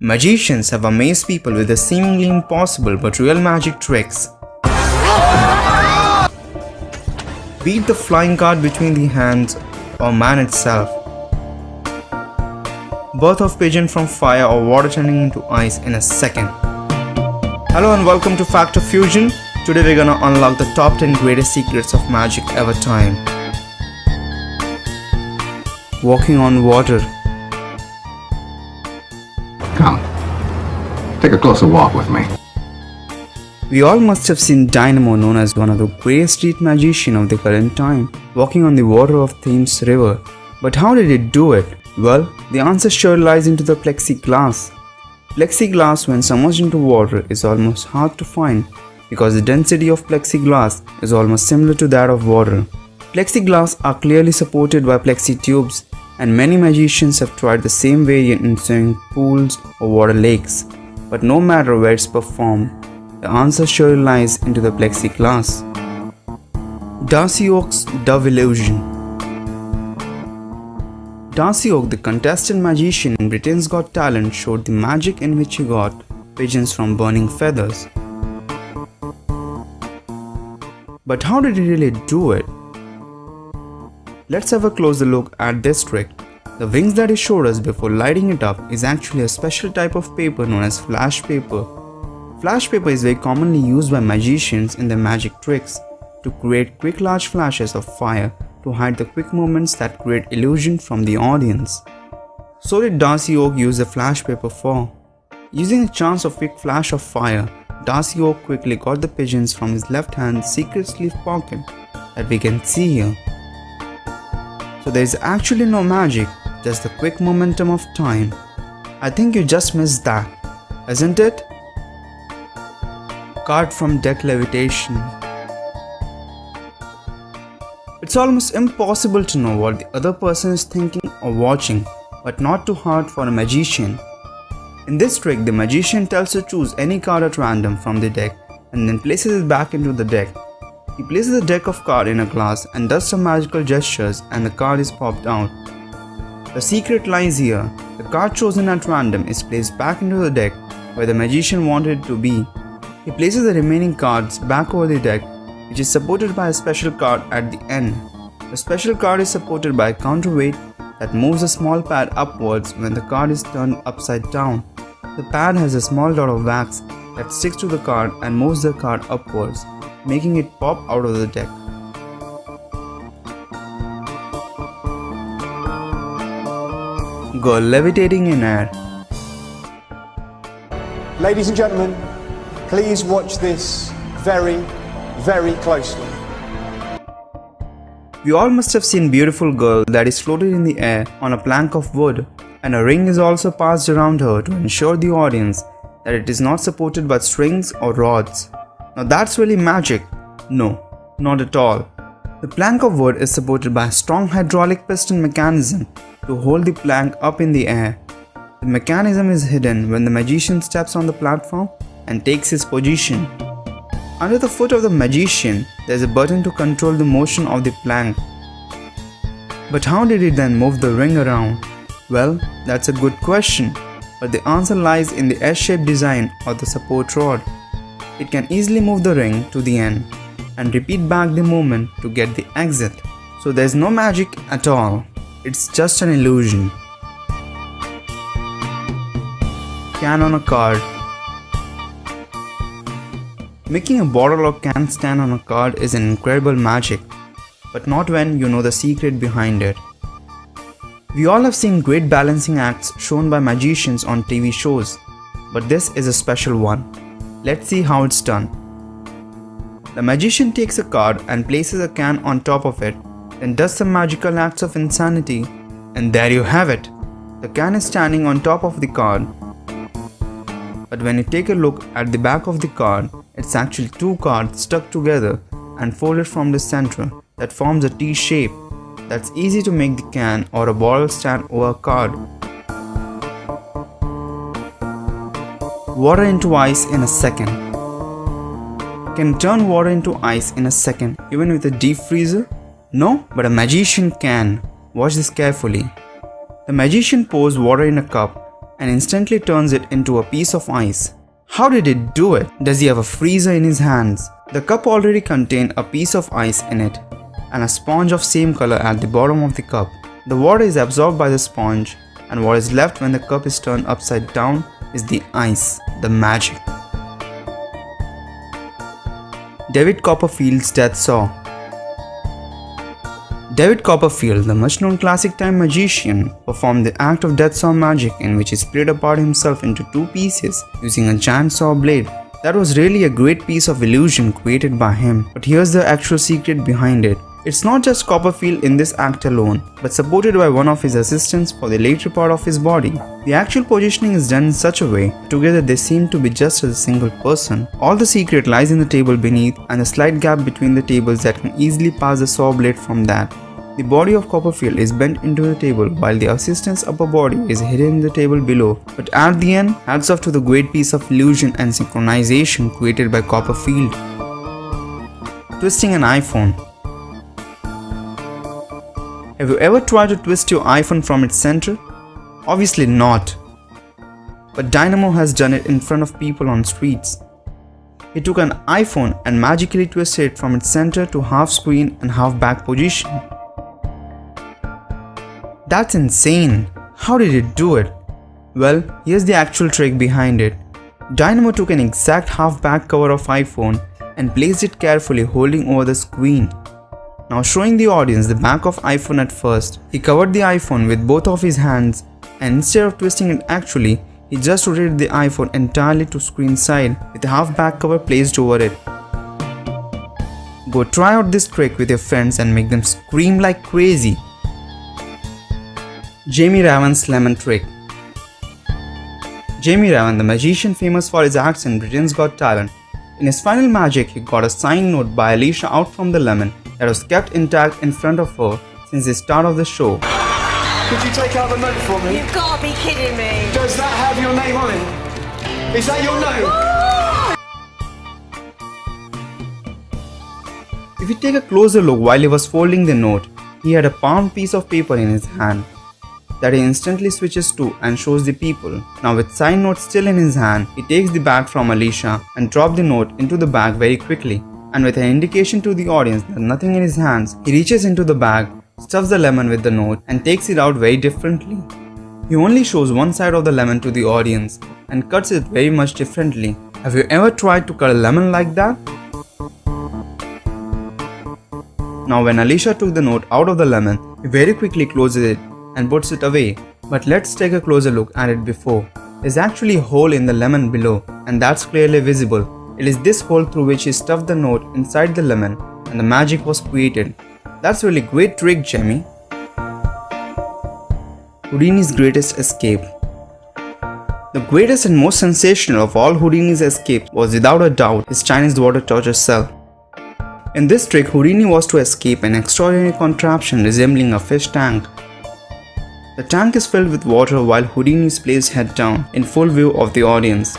Magicians have amazed people with the seemingly impossible but real magic tricks. Be it the flying card between the hands or man itself. Birth of pigeon from fire or water turning into ice in a second. Hello and welcome to Fact of Fusion. Today we're gonna unlock the top 10 greatest secrets of magic ever time. Walking on water. Come, take a closer walk with me. We all must have seen Dynamo, known as one of the greatest street magicians of the current time, walking on the water of Thames River. But how did it do it? Well, the answer sure lies into the plexiglass. Plexiglass when submerged into water is almost hard to find because the density of plexiglass is almost similar to that of water. Plexiglass are clearly supported by plexi tubes, and many magicians have tried the same variant in swimming pools or water lakes. But no matter where it's performed, the answer sure lies into the plexiglass. Darcy Oak's Dove Illusion. Darcy Oak, the contestant magician in Britain's Got Talent, showed the magic in which he got pigeons from burning feathers. But how did he really do it? Let's have a closer look at this trick. The wings that he showed us before lighting it up is actually a special type of paper known as flash paper. Flash paper is very commonly used by magicians in their magic tricks to create quick large flashes of fire to hide the quick movements that create illusion from the audience. So did Darcy Oak use the flash paper for? Using a chance of quick flash of fire, Darcy Oak quickly got the pigeons from his left hand's secret sleeve pocket that we can see here. So there is actually no magic, just the quick momentum of time. I think you just missed that, isn't it? Card from deck levitation. It's almost impossible to know what the other person is thinking or watching, but not too hard for a magician. In this trick, the magician tells to choose any card at random from the deck and then places it back into the deck. He places a deck of cards in a glass and does some magical gestures and the card is popped out. The secret lies here. The card chosen at random is placed back into the deck where the magician wanted it to be. He places the remaining cards back over the deck, which is supported by a special card at the end. The special card is supported by a counterweight that moves a small pad upwards when the card is turned upside down. The pad has a small dot of wax that sticks to the card and moves the card upwards, making it pop out of the deck. Girl levitating in air. Ladies and gentlemen, please watch this very closely. We all must have seen a beautiful girl that is floated in the air on a plank of wood, and a ring is also passed around her to ensure the audience that it is not supported by strings or rods. Now that's really magic. No, not at all. The plank of wood is supported by a strong hydraulic piston mechanism to hold the plank up in the air. The mechanism is hidden when the magician steps on the platform and takes his position. Under the foot of the magician, there is a button to control the motion of the plank. But how did he then move the ring around? Well, that's a good question, but the answer lies in the S-shaped design of the support rod. It can easily move the ring to the end and repeat back the movement to get the exit. So there's no magic at all. It's just an illusion. Can on a card. Making a bottle or can stand on a card is an incredible magic, but not when you know the secret behind it. We all have seen great balancing acts shown by magicians on TV shows, but this is a special one. Let's see how it's done. The magician takes a card and places a can on top of it, then does some magical acts of insanity, and there you have it. The can is standing on top of the card. But when you take a look at the back of the card, it's actually two cards stuck together and folded from the center that forms a T shape. That's easy to make the can or a bottle stand over a card. Water into ice in a second. Can you turn water into ice in a second even with a deep freezer? No, but a magician can. Watch this carefully. The magician pours water in a cup and instantly turns it into a piece of ice. How did it do it? Does he have a freezer in his hands? The cup already contained a piece of ice in it and a sponge of same color at the bottom of the cup. The water is absorbed by the sponge, and what is left when the cup is turned upside down is the ice, the magic. David Copperfield's Death Saw. David Copperfield, the much-known classic time magician, performed the act of death saw magic in which he split apart himself into two pieces using a giant saw blade. That was really a great piece of illusion created by him, but here's the actual secret behind it. It's not just Copperfield in this act alone, but supported by one of his assistants for the later part of his body. The actual positioning is done in such a way, together they seem to be just as a single person. All the secret lies in the table beneath and the slight gap between the tables that can easily pass the saw blade from that. The body of Copperfield is bent into the table while the assistant's upper body is hidden in the table below. But at the end, hats off to the great piece of illusion and synchronization created by Copperfield. Twisting an iPhone. Have you ever tried to twist your iPhone from its center? Obviously not. But Dynamo has done it in front of people on streets. He took an iPhone and magically twisted it from its center to half screen and half back position. That's insane! How did it do it? Well, here's the actual trick behind it. Dynamo took an exact half back cover of iPhone and placed it carefully holding over the screen. Now showing the audience the back of iPhone at first, he covered the iPhone with both of his hands and instead of twisting it actually, he just rotated the iPhone entirely to screen side with the half back cover placed over it. Go try out this trick with your friends and make them scream like crazy. Jamie Ravan's Lemon Trick. Jamie Ravan, the magician famous for his acts in Britain's Got Talent, in his final magic he got a signed note by Alicia out from the lemon that was kept intact in front of her since the start of the show. Could you take out the note for me? You've got to be kidding me. Does that have your name on it? Is that your note? If you take a closer look while he was folding the note, he had a palm piece of paper in his hand that he instantly switches to and shows the people. Now with signed note still in his hand, he takes the bag from Alicia and drops the note into the bag very quickly. And with an indication to the audience that nothing in his hands, he reaches into the bag, stuffs the lemon with the note and takes it out very differently. He only shows one side of the lemon to the audience and cuts it very much differently. Have you ever tried to cut a lemon like that? Now when Alicia took the note out of the lemon, he very quickly closes it and puts it away. But let's take a closer look at it before. There's actually a hole in the lemon below and that's clearly visible. It is this hole through which he stuffed the note inside the lemon and the magic was created. That's really great trick, Jamie. Houdini's Greatest Escape. The greatest and most sensational of all Houdini's escapes was without a doubt his Chinese water torture cell. In this trick, Houdini was to escape an extraordinary contraption resembling a fish tank. The tank is filled with water while Houdini is placed head down in full view of the audience.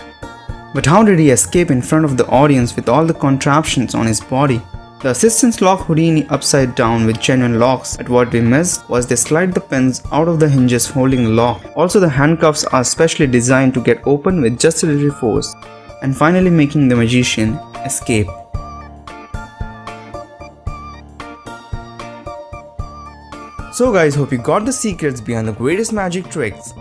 But how did he escape in front of the audience with all the contraptions on his body? The assistants lock Houdini upside down with genuine locks, but what we missed was they slide the pins out of the hinges holding the lock. Also the handcuffs are specially designed to get open with just a little force, and finally making the magician escape. So guys, hope you got the secrets behind the greatest magic tricks.